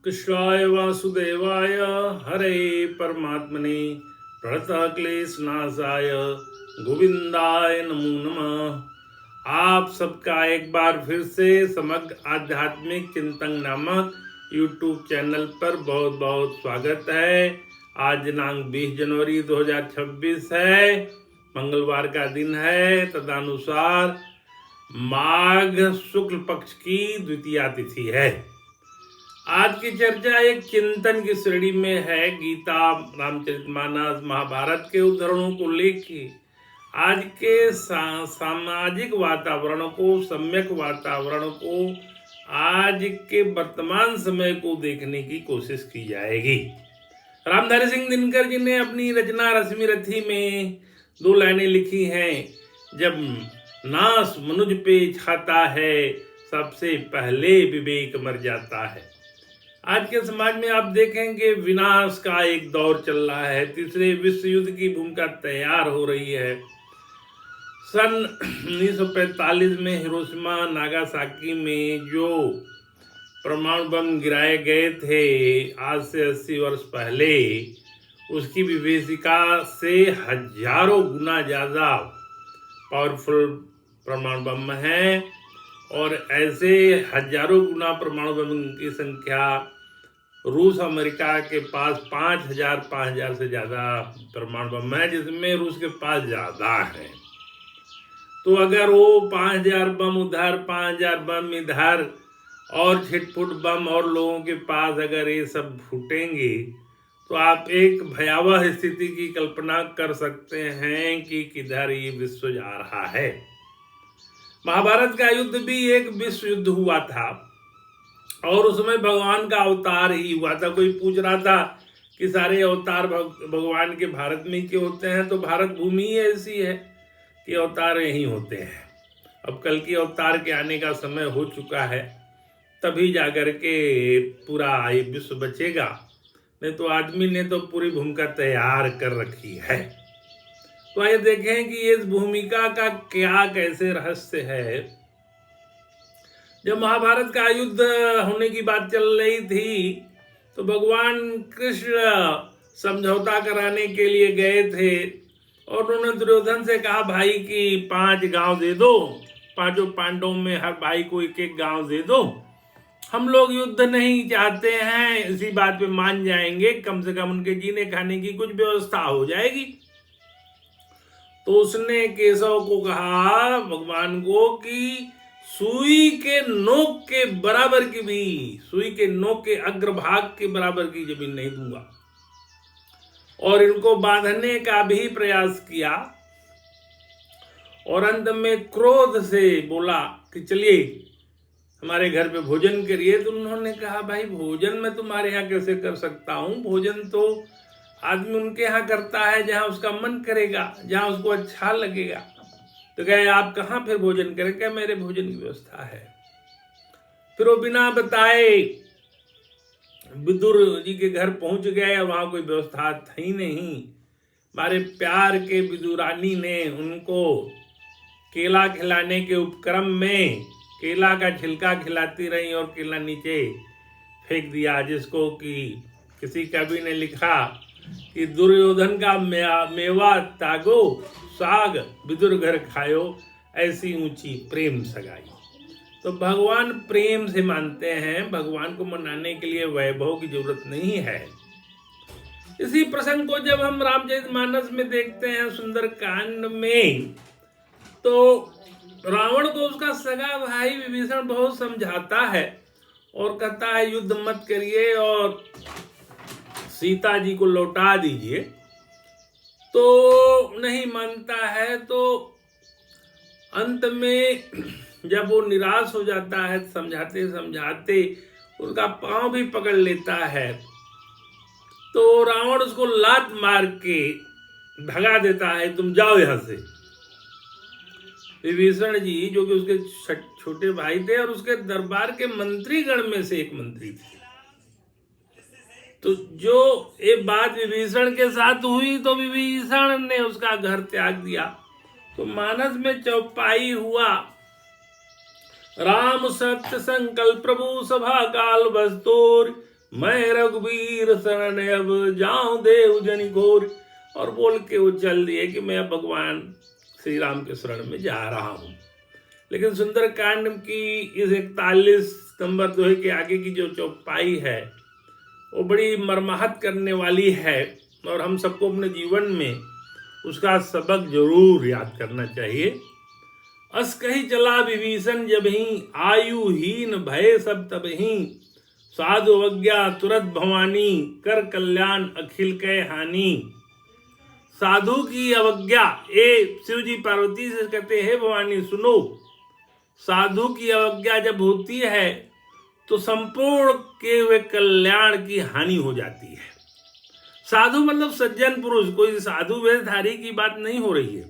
कृष्णाय वासुदेवाय हरे परमात्मने प्रणतक्लेशनाशाय गोविंदाय नमो नमः। आप सबका एक बार फिर से समग्र आध्यात्मिक चिंतन नामक YouTube चैनल पर बहुत बहुत स्वागत है। आज दिनांक 20 जनवरी 2026 है, मंगलवार का दिन है। तदनुसार माघ शुक्ल पक्ष की द्वितीया तिथि है। आज की चर्चा एक चिंतन की श्रेणी में है। गीता, रामचरितमानस, महाभारत के उदाहरणों को लेके आज के सामाजिक वातावरण को, सम्यक वातावरण को, आज के वर्तमान समय को देखने की कोशिश की जाएगी। रामधारी सिंह दिनकर जी ने अपनी रचना रश्मि रथी में 2 लाइनें लिखी हैं। जब नाश मनुज पे छाता है, सबसे पहले विवेक मर जाता है। आज के समाज में आप देखेंगे विनाश का एक दौर चल रहा है। तीसरे विश्व युद्ध की भूमिका तैयार हो रही है। सन 1945 में हिरोशिमा नागासाकी में जो परमाणु बम गिराए गए थे, आज से 80 वर्ष पहले, उसकी विभीषिका से हजारों गुना ज़्यादा पावरफुल परमाणु बम है। और ऐसे हजारों गुना परमाणु बम की संख्या रूस अमेरिका के पास 5000 से ज़्यादा परमाणु बम है, जिसमें रूस के पास ज़्यादा है। तो अगर वो 5000 बम उधर, 5000 बम इधर और छिटपुट बम और लोगों के पास अगर ये सब फूटेंगे तो आप एक भयावह स्थिति की कल्पना कर सकते हैं कि किधर ये विश्व जा रहा है। महाभारत का युद्ध भी एक विश्व युद्ध हुआ था और उसमें भगवान का अवतार ही हुआ था। कोई पूछ रहा था कि सारे अवतार भगवान के भारत में क्यों होते हैं, तो भारत भूमि ही ऐसी है कि अवतार यहीं होते हैं। अब कल की अवतार के आने का समय हो चुका है, तभी जाकर के पूरा ये विश्व बचेगा, नहीं तो आदमी ने तो पूरी भूमिका तैयार कर रखी है। तो आइए देखें कि इस भूमिका का क्या कैसे रहस्य है। जब महाभारत का युद्ध होने की बात चल रही थी तो भगवान कृष्ण समझौता कराने के लिए गए थे और उन्होंने दुर्योधन से कहा, भाई की 5 गांव दे दो, 5 पांडवों में हर भाई को 1-1 गांव दे दो। हम लोग युद्ध नहीं चाहते हैं, इसी बात पे मान जाएंगे, कम से कम उनके जीने खाने की कुछ व्यवस्था हो जाएगी। तो उसने केशव को कहा, भगवान को, कि सुई के नोक के बराबर की भी, सुई के नोक के अग्रभाग के बराबर की जमीन नहीं दूंगा। और इनको बांधने का भी प्रयास किया और अंत में क्रोध से बोला कि चलिए हमारे घर पे भोजन करिए। तो उन्होंने कहा, भाई भोजन मैं तुम्हारे यहाँ कैसे कर सकता हूँ, भोजन तो आदमी उनके यहाँ करता है जहाँ उसका मन करेगा, जहाँ उसको अच्छा लगेगा। तो कहे आप कहाँ फिर भोजन करें? क्या मेरे भोजन की व्यवस्था है। फिर वो बिना बताए विदुर जी के घर पहुंच गए। वहां कोई व्यवस्था थी नहीं। हमारे प्यार के विदुरानी ने उनको केला खिलाने के उपक्रम में केला का छिलका खिलाती रही और केला नीचे फेंक दिया, जिसको कि किसी कवि ने लिखा कि दुर्योधन का मेवा तागो, साग विदुर घर खायो, ऐसी ऊंची प्रेम सगाई। तो भगवान प्रेम से मानते हैं। भगवान को मनाने के लिए वैभव की जरूरत नहीं है। इसी प्रसंग को जब हम रामचरितमानस में देखते हैं, सुंदर कांड में, तो रावण को उसका सगा भाई विभीषण बहुत समझाता है और कहता है युद्ध मत करिए और सीता जी को लौटा दीजिए। तो नहीं मानता है। तो अंत में जब वो निराश हो जाता है, समझाते समझाते उनका पांव भी पकड़ लेता है, तो रावण उसको लात मार के भगा देता है, तुम जाओ यहां से। विभीषण जी, जो कि उसके छोटे भाई थे और उसके दरबार के मंत्रीगण में से एक मंत्री थे, तो जो ये बात विभीषण के साथ हुई तो विभीषण ने उसका घर त्याग दिया। तो मानस में चौपाई हुआ, राम सत्य संकल्प प्रभु सभा काल बस्तूर, मैं रघुवीर शरण अब जाऊं देव जनि घोर। और बोल के वो चल दिए कि मैं भगवान श्री राम के शरण में जा रहा हूं। लेकिन सुंदरकांड की इस 41 नंबर दोहे के आगे की जो चौपाई है वो बड़ी मर्माहत करने वाली है और हम सबको अपने जीवन में उसका सबक जरूर याद करना चाहिए। अस कही चला विभीषण जबहि आयुहीन भय सब तबहि साधु अवज्ञा तुरत भवानी कर कल्याण अखिल कै हानि। साधु की अवज्ञा, शिव जी पार्वती से कहते हैं भवानी सुनो, साधु की अवज्ञा जब होती है तो संपूर्ण के हुए कल्याण की हानि हो जाती है। साधु मतलब सज्जन पुरुष, कोई साधु वेशधारी की बात नहीं हो रही है।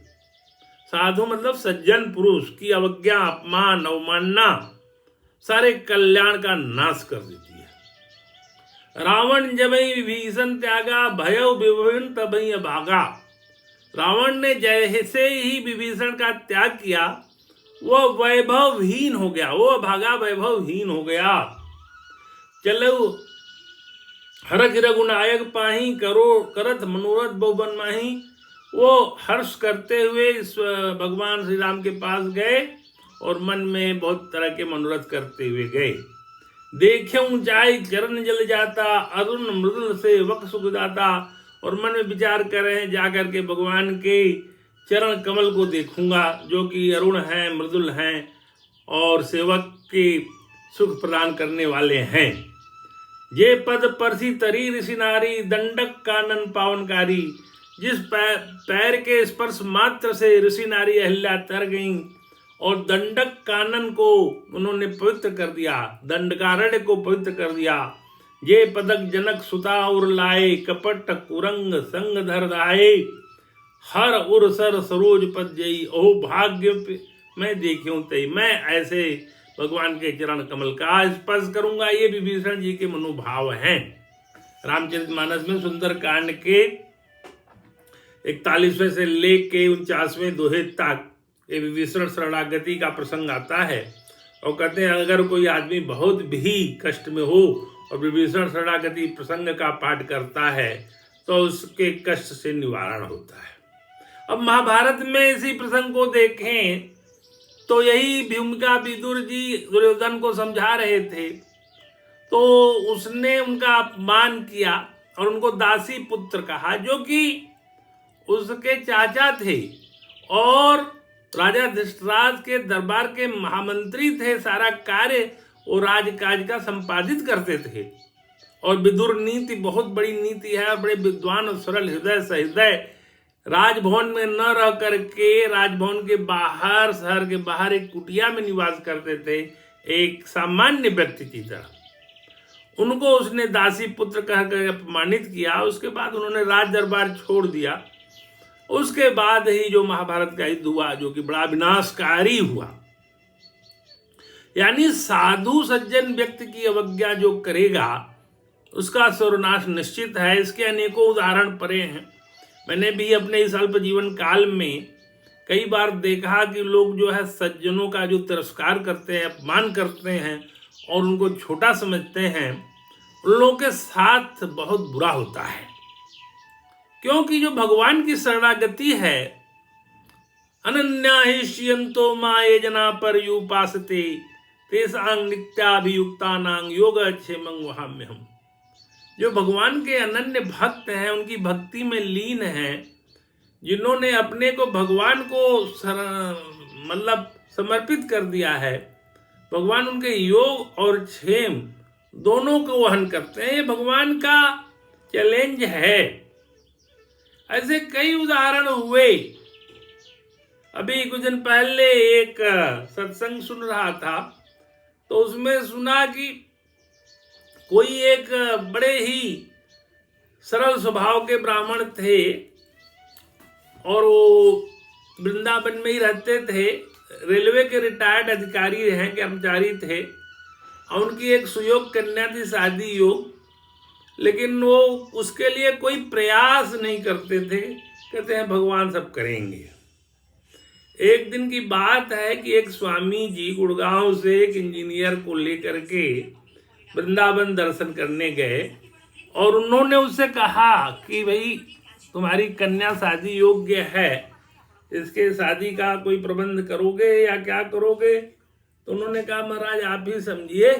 साधु मतलब सज्जन पुरुष की अवज्ञा, अपमान, अवमानना सारे कल्याण का नाश कर देती है। रावण जबहि विभीषण त्यागा भयउ विभिन्न तबहि अभागा। रावण ने जैसे ही विभीषण का त्याग किया वो वैभवहीन हो गया, वो भागा वैभवहीन हो गया। चलो हरख रघुनायक पाही करो करत मनोरथ बहुबन माही। वो हर्ष करते हुए भगवान श्री राम के पास गए और मन में बहुत तरह के मनोरथ करते हुए गए। देखे ऊंचाई चरण जल जाता अरुण मृदुल से वक सुख दाता। और मन में विचार कर रहे हैं जाकर के भगवान के चरण कमल को देखूंगा जो कि अरुण हैं, मृदुल हैं और सेवक के सुख प्रदान करने वाले हैं। ये पद परसी तरी ऋषि नारी दंडक कानन पावनकारी। जिस पैर के स्पर्श मात्र से ऋषि नारी अहिल्या तर गईं और दंडक कानन को उन्होंने पवित्र कर दिया, दंडकारण्य को पवित्र कर दिया। ये पदक जनक सुता उर लाए कपट कुरंग संग धर दाए। हर उर सर सरोज पद जई ओ भाग्य मैं देखूं तई। मैं ऐसे भगवान के चरण कमल का स्पर्श करूंगा, ये विभीषण जी के मनोभाव हैं। रामचरितमानस में सुंदरकांड के 41वें से लेके 49वें दोहे तक ये विभीषण शरणागति का प्रसंग आता है और कहते हैं अगर कोई आदमी बहुत भी कष्ट में हो और विभीषण शरणागति प्रसंग का पाठ करता है तो उसके कष्ट से निवारण होता है। अब महाभारत में इसी प्रसंग को देखें तो यही भूमिका विदुर जी दुर्योधन को समझा रहे थे तो उसने उनका अपमान किया और उनको दासी पुत्र कहा जो कि उसके चाचा थे और राजा धृतराष्ट्र के दरबार के महामंत्री थे। सारा कार्य वो राजकाज का संपादित करते थे और विदुर नीति बहुत बड़ी नीति है और बड़े विद्वान और सरल हृदय सहृदय राजभवन में न रह करके राजभवन के बाहर, शहर के बाहर एक कुटिया में निवास करते थे, एक सामान्य व्यक्ति की तरह। उनको उसने दासी पुत्र कहकर अपमानित किया। उसके बाद उन्होंने राज दरबार छोड़ दिया। उसके बाद ही जो महाभारत का युद्ध हुआ जो कि बड़ा विनाशकारी हुआ। यानी साधु सज्जन व्यक्ति की अवज्ञा जो करेगा उसका सर्वनाश निश्चित है। इसके अनेकों उदाहरण पड़े हैं। मैंने भी अपने इस अल्प जीवन काल में कई बार देखा कि लोग जो है सज्जनों का जो तिरस्कार करते हैं, अपमान करते हैं और उनको छोटा समझते हैं, उन लोगों के साथ बहुत बुरा होता है। क्योंकि जो भगवान की शरणागति है, अनन्या हिष्यन्तो माये जना पर युपासते तेसांग नित्याभियुक्तानां योगक्षेमं वहाम्यहम्। जो भगवान के अनन्य भक्त हैं, उनकी भक्ति में लीन हैं, जिन्होंने अपने को भगवान को मतलब समर्पित कर दिया है, भगवान उनके योग और क्षेम दोनों को वहन करते हैं। ये भगवान का चैलेंज है। ऐसे कई उदाहरण हुए। अभी कुछ दिन पहले एक सत्संग सुन रहा था तो उसमें सुना कि कोई एक बड़े ही सरल स्वभाव के ब्राह्मण थे और वो वृंदावन में ही रहते थे। रेलवे के रिटायर्ड अधिकारी हैं, कर्मचारी थे और उनकी एक सुयोग कन्या थी, शादी योग, लेकिन वो उसके लिए कोई प्रयास नहीं करते थे। कहते हैं भगवान सब करेंगे। एक दिन की बात है कि एक स्वामी जी गुड़गांव से एक इंजीनियर को लेकर के वृंदावन दर्शन करने गए और उन्होंने उससे कहा कि भाई तुम्हारी कन्या शादी योग्य है, इसके शादी का कोई प्रबंध करोगे या क्या करोगे? तो उन्होंने कहा महाराज आप ही समझिए।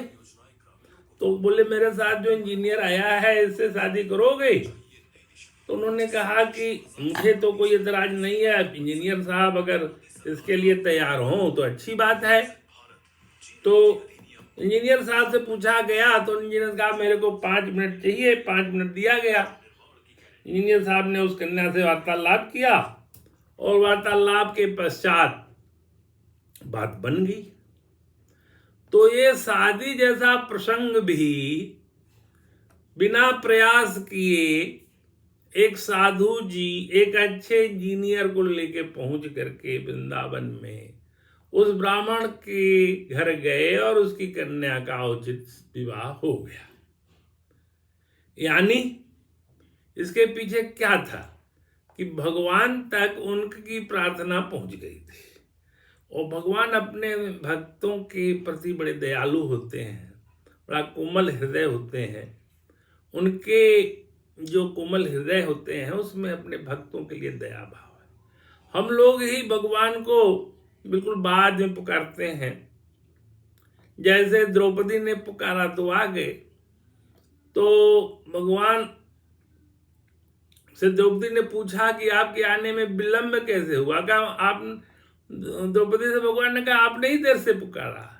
तो बोले मेरे साथ जो इंजीनियर आया है इससे शादी करोगे? तो उन्होंने कहा कि मुझे तो कोई एतराज नहीं है, इंजीनियर साहब अगर इसके लिए तैयार हो तो अच्छी बात है। तो इंजीनियर साहब से पूछा गया तो इंजीनियर कहा मेरे को 5 मिनट चाहिए। 5 मिनट दिया गया। इंजीनियर साहब ने उस कन्या से वार्तालाप किया और वार्तालाप के पश्चात बात बन गई। तो ये शादी जैसा प्रसंग भी बिना प्रयास किए एक साधु जी एक अच्छे इंजीनियर को लेके पहुंच करके वृंदावन में उस ब्राह्मण के घर गए और उसकी कन्या का उचित विवाह हो गया। यानी इसके पीछे क्या था कि भगवान तक उनकी प्रार्थना पहुंच गई थी और भगवान अपने भक्तों के प्रति बड़े दयालु होते हैं, बड़ा कोमल हृदय होते हैं। उनके जो कोमल हृदय होते हैं उसमें अपने भक्तों के लिए दया भाव है। हम लोग ही भगवान को बिल्कुल बाद में पुकारते हैं। जैसे द्रौपदी ने पुकारा तो आ गए, तो भगवान से द्रौपदी ने पूछा कि आपके आने में विलंब कैसे हुआ? क्या आप द्रौपदी से भगवान ने कहा आपने ही देर से पुकारा,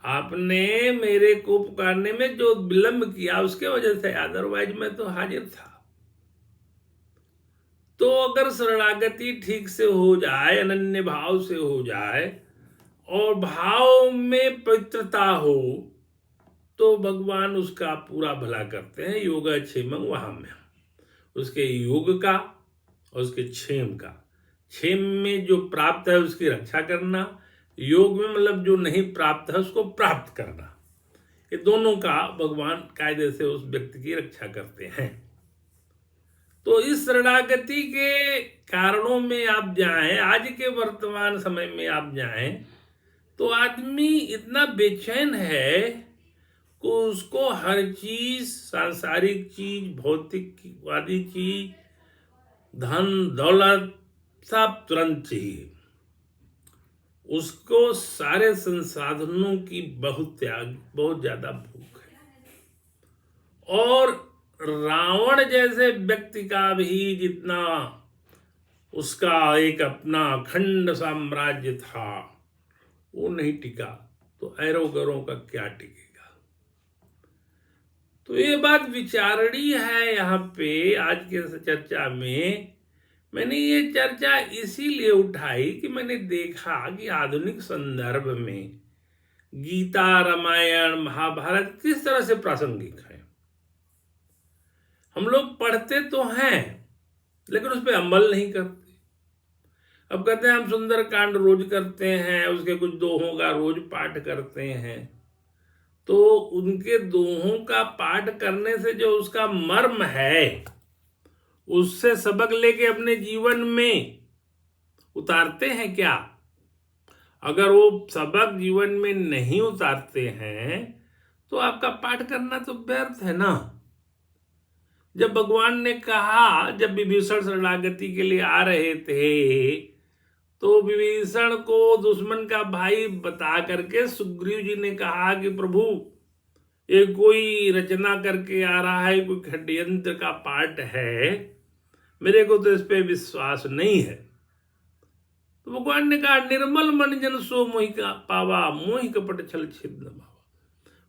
आपने मेरे को पुकारने में जो विलंब किया उसके वजह से, अदरवाइज मैं तो हाजिर था। तो अगर शरणागति ठीक से हो जाए, अनन्य भाव से हो जाए और भाव में पवित्रता हो तो भगवान उसका पूरा भला करते हैं। योगा क्षेमं वहाम्य, उसके योग का और उसके क्षेम का। क्षेम में जो प्राप्त है उसकी रक्षा करना, योग में मतलब जो नहीं प्राप्त है उसको प्राप्त करना। ये दोनों का भगवान कायदे से उस व्यक्ति की रक्षा करते हैं। तो इस शरणागति के कारणों में आप जाएं, आज के वर्तमान समय में आप जाएं, तो आदमी इतना बेचैन है कि उसको हर चीज, सांसारिक चीज, भौतिकवादी चीज, धन दौलत सब तुरंत चाहिए। उसको सारे संसाधनों की बहुत ज्यादा भूख है। और रावण जैसे व्यक्ति का भी जितना उसका एक अपना अखंड साम्राज्य था वो नहीं टिका, तो ऐरो गरों का क्या टिकेगा? तो ये बात विचारणीय है। यहाँ पे आज के चर्चा में मैंने ये चर्चा इसीलिए उठाई कि मैंने देखा कि आधुनिक संदर्भ में गीता, रामायण, महाभारत किस तरह से प्रासंगिक है। हम लोग पढ़ते तो हैं लेकिन उस पर अमल नहीं करते। अब कहते हैं हम सुंदर कांड रोज करते हैं, उसके कुछ दोहों का रोज पाठ करते हैं, तो उनके दोहों का पाठ करने से जो उसका मर्म है उससे सबक लेके अपने जीवन में उतारते हैं क्या? अगर वो सबक जीवन में नहीं उतारते हैं तो आपका पाठ करना तो व्यर्थ है ना। जब भगवान ने कहा, जब विभीषण शरणागति के लिए आ रहे थे तो विभीषण को दुश्मन का भाई बता करके सुग्रीव जी ने कहा कि प्रभु ये कोई रचना करके आ रहा है, कोई षड्यंत्र का पार्ट है, मेरे को तो इस पे विश्वास नहीं है। तो भगवान ने कहा निर्मल मन जन सो मोहि का पावा, मोहि कपट छल छिद्र भावा।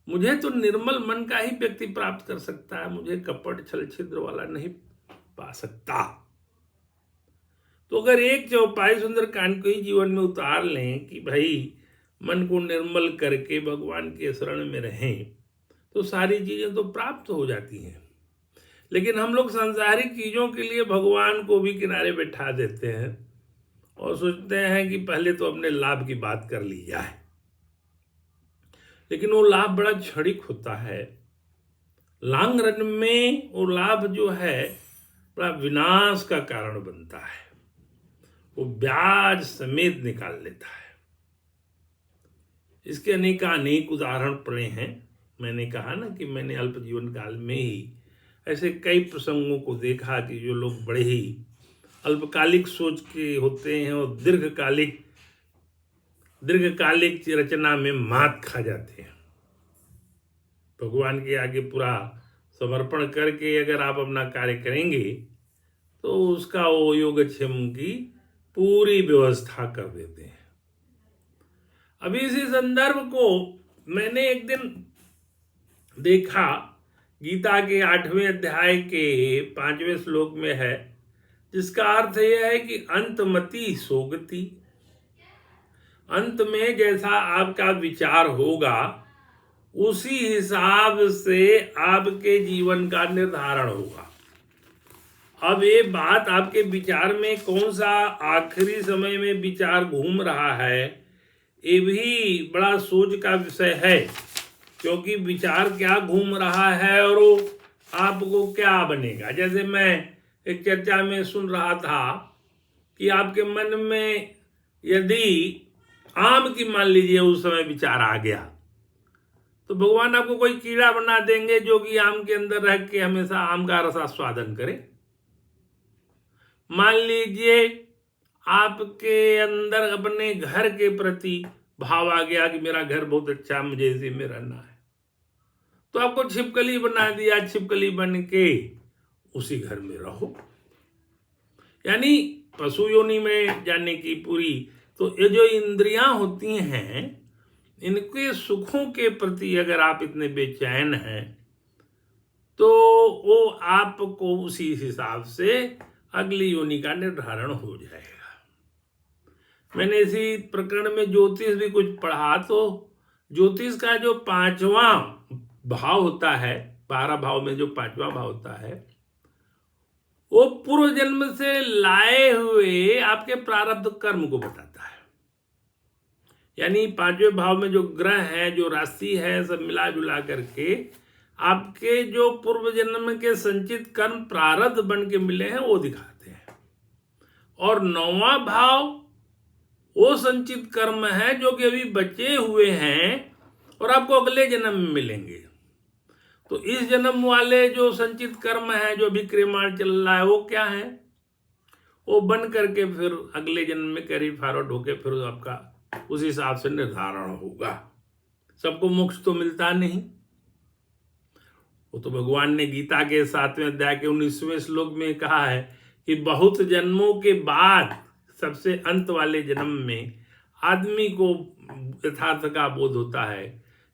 मुझे तो निर्मल मन का ही व्यक्ति प्राप्त कर सकता है, मुझे कपट छल छिद्र वाला नहीं पा सकता। तो अगर एक चौपाई सुंदर कांड को ही जीवन में उतार लें कि भाई मन को निर्मल करके भगवान के शरण में रहें तो सारी चीजें तो प्राप्त हो जाती हैं। लेकिन हम लोग सांसारिक चीजों के लिए भगवान को भी किनारे बैठा देते हैं और सोचते हैं कि पहले तो अपने लाभ की बात कर ली जाए। लेकिन वो लाभ बड़ा क्षणिक होता है। लॉन्ग रन में वो लाभ जो है बड़ा विनाश का कारण बनता है, वो ब्याज समेत निकाल लेता है। इसके अनेक उदाहरण पड़े हैं। मैंने कहा ना कि मैंने अल्प जीवन काल में ही ऐसे कई प्रसंगों को देखा कि जो लोग बड़े ही अल्पकालिक सोच के होते हैं और दीर्घकालिक रचना में मात खा जाते हैं। भगवान के आगे पूरा समर्पण करके अगर आप अपना कार्य करेंगे तो उसका वो योगक्षेम की पूरी व्यवस्था कर देते हैं। अभी इसी संदर्भ को मैंने एक दिन देखा, गीता के 8वें अध्याय के 5वें श्लोक में है, जिसका अर्थ यह है कि अंतमति सोगति। अंत में जैसा आपका विचार होगा उसी हिसाब से आपके जीवन का निर्धारण होगा। अब ये बात आपके विचार में कौन सा आखिरी समय में विचार घूम रहा है, ये भी बड़ा सोच का विषय है, क्योंकि विचार क्या घूम रहा है और वो आपको क्या बनेगा। जैसे मैं एक चर्चा में सुन रहा था कि आपके मन में यदि आम की मान लीजिए उस समय विचार आ गया तो भगवान आपको कोई कीड़ा बना देंगे जो कि आम के अंदर रह के हमेशा आम का रसास्वादन करे। मान लीजिए आपके अंदर अपने घर के प्रति भाव आ गया कि मेरा घर बहुत अच्छा, मुझे इसी में रहना है, तो आपको छिपकली बना दिया, छिपकली बन के उसी घर में रहो, यानी पशु योनि में जाने की पूरी। तो ये जो इंद्रियां होती हैं, इनके सुखों के प्रति अगर आप इतने बेचैन हैं तो वो आपको उसी हिसाब से अगली योनि का निर्धारण हो जाएगा। मैंने इसी प्रकरण में ज्योतिष भी कुछ पढ़ा, तो ज्योतिष का जो 5वां भाव होता है, 12 भाव में जो 5वां भाव होता है, वो पूर्व जन्म से लाए हुए आपके प्रारब्ध कर्म को बताता है। यानी 5वें भाव में जो ग्रह है, जो राशि है, सब मिला जुला करके आपके जो पूर्व जन्म के संचित कर्म प्रारब्ध बन के मिले हैं वो दिखाते हैं। और 9वां भाव वो संचित कर्म है जो कि अभी बचे हुए हैं और आपको अगले जन्म में मिलेंगे। तो इस जन्म वाले जो संचित कर्म है, जो भी क्रियमाण चल रहा है, वो क्या है, वो बन करके फिर अगले जन्म में कैरी फॉरवर्ड होके फिर आपका उस हिसाब से निर्धारण होगा। सबको मोक्ष तो मिलता नहीं। वो तो भगवान ने गीता के 7वें अध्याय के 19वें श्लोक में कहा है कि बहुत जन्मों के बाद सबसे अंत वाले जन्म में आदमी को यथार्थ का बोध होता है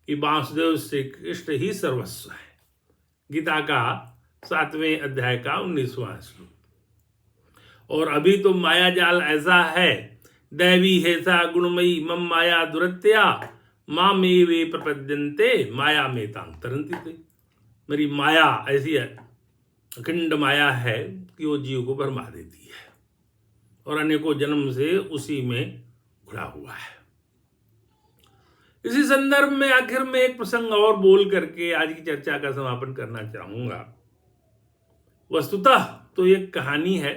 कि वासुदेव श्री कृष्ण ही सर्वस्व है। गीता का 7वें अध्याय का 19वां श्लोक। और अभी तो माया जाल ऐसा है, दैवी हेसा गुणमयी मम माया दुरत्या मामेवे प्रपद्यन्ते माया में तांग तरंती। मेरी माया ऐसी है, अखंड माया है कि वो जीव को भरमा देती है और अनेकों जन्म से उसी में घुरा हुआ है। इसी संदर्भ में आखिर में एक प्रसंग और बोल करके आज की चर्चा का समापन करना चाहूंगा। वस्तुतः तो एक कहानी है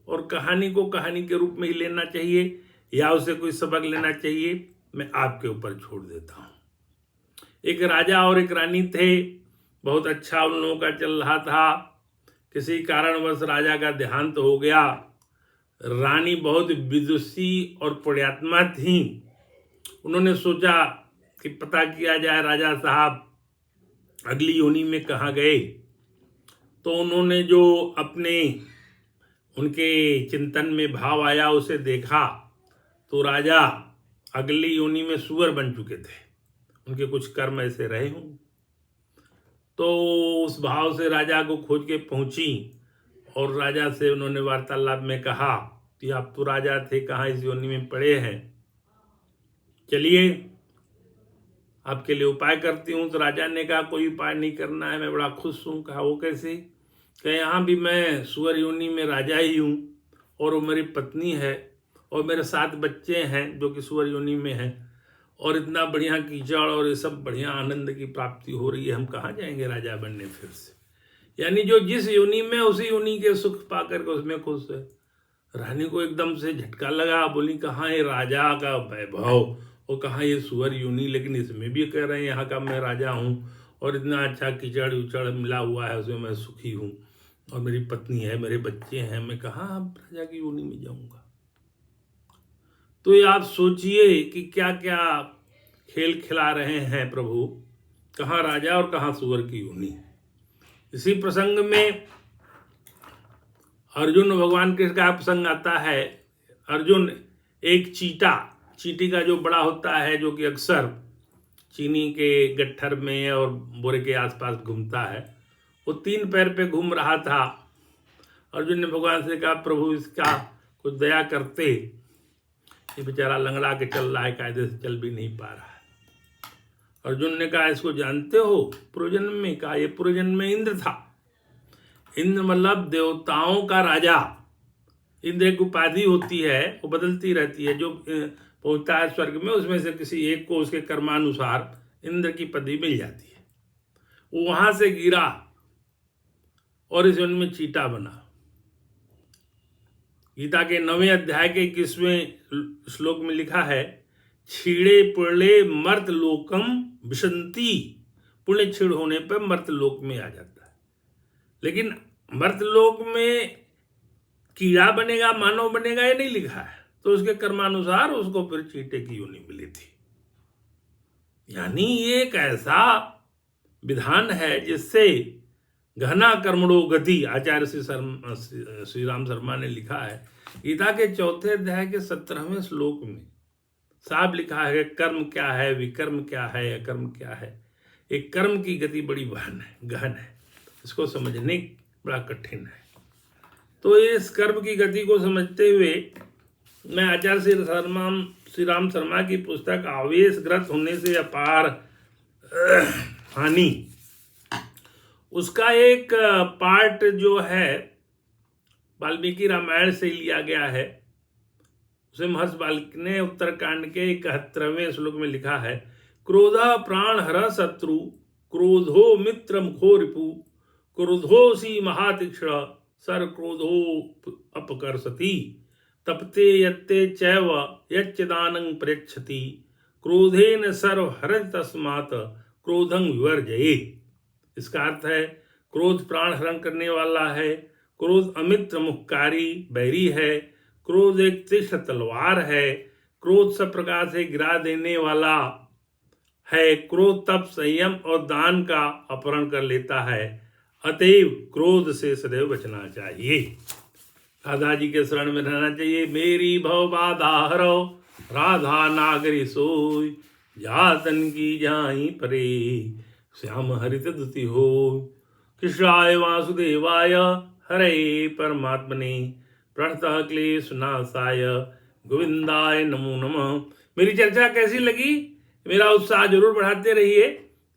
और कहानी को कहानी के रूप में ही लेना चाहिए या उसे कोई सबक लेना चाहिए, मैं आपके ऊपर छोड़ देता हूं। एक राजा और एक रानी थे, बहुत अच्छा उन लोगों का चल रहा था। किसी कारणवश राजा का देहांत हो गया। रानी बहुत विदुषी और पुण्यात्मा थी। उन्होंने सोचा कि पता किया जाए राजा साहब अगली योनि में कहाँ गए। तो उन्होंने जो अपने उनके चिंतन में भाव आया उसे देखा तो राजा अगली योनि में सूअर बन चुके थे। उनके कुछ कर्म ऐसे रहे हों। तो उस भाव से राजा को खोज के पहुंची और राजा से उन्होंने वार्तालाप में कहा कि आप तो राजा थे, कहाँ इस योनि में पड़े हैं, चलिए आपके लिए उपाय करती हूँ। तो राजा ने कहा कोई उपाय नहीं करना है, मैं बड़ा खुश हूँ। कहा वो कैसे? कहा यहाँ भी मैं सूअर योनि में राजा ही हूँ और वो मेरी पत्नी है और मेरे 7 बच्चे हैं जो कि सूअर योनि में हैं और इतना बढ़िया कीचड़ और ये सब बढ़िया आनंद की प्राप्ति हो रही है, हम कहाँ जाएंगे राजा बनने फिर से। यानी जो जिस योनि में उसी योनि के सुख पा करके उसमें खुश है। रानी को एकदम से झटका लगा, बोली कहाँ है राजा का वैभव और कहाँ ये सुअर योनि, लेकिन इसमें भी कह रहे हैं यहाँ का मैं राजा हूँ और इतना अच्छा कीचड़ उचड़ मिला हुआ है उसमें मैं सुखी हूँ और मेरी पत्नी है, मेरे बच्चे हैं, मैं कहाँ अब राजा की योनि में जाऊँगा। तो ये आप सोचिए कि क्या क्या खेल खिला रहे हैं प्रभु, कहाँ राजा और कहाँ सुअर की योनि। इसी प्रसंग में अर्जुन भगवान कृष्ण का प्रसंग आता है। अर्जुन एक चींटी का जो बड़ा होता है, जो कि अक्सर चीनी के गट्ठर में और बोरे के आसपास घूमता है, वो 3 पैर पे घूम रहा था। अर्जुन ने भगवान से कहा प्रभु इसका कुछ दया करते, ये बेचारा लंगड़ा के चल रहा है, कायदे से चल भी नहीं पा रहा है। अर्जुन ने कहा इसको जानते हो पूर्वजन्म में? कहा ये पूर्वजन्म में इंद्र था। इंद्र मतलब देवताओं का राजा। इंद्र एक उपाधि होती है, वो बदलती रहती है, जो पहुंचता है स्वर्ग में उसमें से किसी एक को उसके कर्मानुसार इंद्र की पदवी मिल जाती है। वो वहां से गिरा और इस जन्म में चींटा बना। गीता के 9वें अध्याय के 21वें श्लोक में लिखा है, छीड़े पुण्य मर्त लोकम विशंति। पुण्य छीड़ होने पर मर्त लोक में आ जाता है, लेकिन मर्त लोक में कीड़ा बनेगा मानव बनेगा ये नहीं लिखा है। तो उसके कर्मानुसार उसको फिर चींटे की योनि मिली थी। यानी ये एक ऐसा विधान है जिससे गहना कर्मणो गति, आचार्य श्री राम शर्मा ने लिखा है गीता के 4थे अध्याय के 17वें श्लोक में साफ लिखा है कर्म क्या है, विकर्म क्या है, अकर्म क्या है। एक कर्म की गति बड़ी गहन है, इसको समझने बड़ा कठिन है। तो इस कर्म की गति को समझते हुए मैं आचार्य श्री राम शर्मा की पुस्तक आवेशग्रस्त होने से अपार हानि, उसका एक पार्ट जो है वाल्मीकि रामायण से लिया गया है। उसे महर्षि वाल्मीकि ने उत्तरकांड के 71वें श्लोक में लिखा है, क्रोधा प्राण हर शत्रु, क्रोधो मित्र मुखो रिपु, क्रोधोसी महातीक्ष्ण, सर क्रोधो अपकर्षति, तपते यत्ते चैव यच्चदानं प्रयच्छति, क्रोधेन सर्व हरति तस्मात् क्रोधं विवर्जयेत्। इसका अर्थ है क्रोध प्राण हरण करने वाला है, क्रोध अमित्र मुखकारी बैरी है, क्रोध एक तीक्ष्ण तलवार है, क्रोध सब प्रकार से गिरा देने वाला है, क्रोध तप संयम और दान का अपहरण कर लेता है, अतएव क्रोध से सदैव बचना चाहिए। राधा जी के शरण में रहना चाहिए। मेरी भव बाधा हरो, राधा नागरी सोई, जातन की जाई परे, श्याम हरित दुति हो। कृष्णाय वासुदेवाय हरे परमात्मने, प्रणतः क्लेश नाशाय गोविंदाय नमो नमः। मेरी चर्चा कैसी लगी? मेरा उत्साह जरूर बढ़ाते रहिए,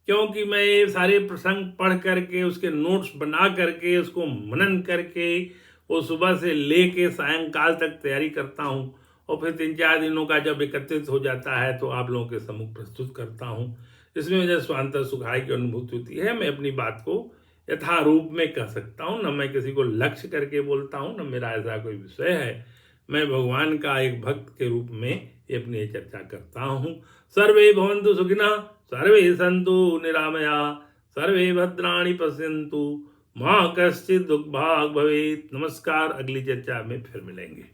क्योंकि मैं ये सारे प्रसंग पढ़ करके उसके नोट्स बना करके उसको मनन करके वो सुबह से लेके सायंकाल तक तैयारी करता हूँ और फिर 3-4 दिनों का जब एकत्रित हो जाता है तो आप लोगों के सम्मुख प्रस्तुत करता हूँ। इसमें मुझे स्वांत सुखाय की अनुभूति होती है। मैं अपनी बात को यथारूप में कह सकता हूँ, न मैं किसी को लक्ष्य करके बोलता हूँ, न मेरा ऐसा कोई विषय है। मैं भगवान का एक भक्त के रूप में ये अपनी चर्चा करता हूँ। सर्वे भवन्तु सुखिनः, सर्वे सन्तु निरामया, सर्वे भद्राणि पश्यन्तु, मां कश्चित् दुःखभाग् भवेत्। नमस्कार, अगली चर्चा में फिर मिलेंगे।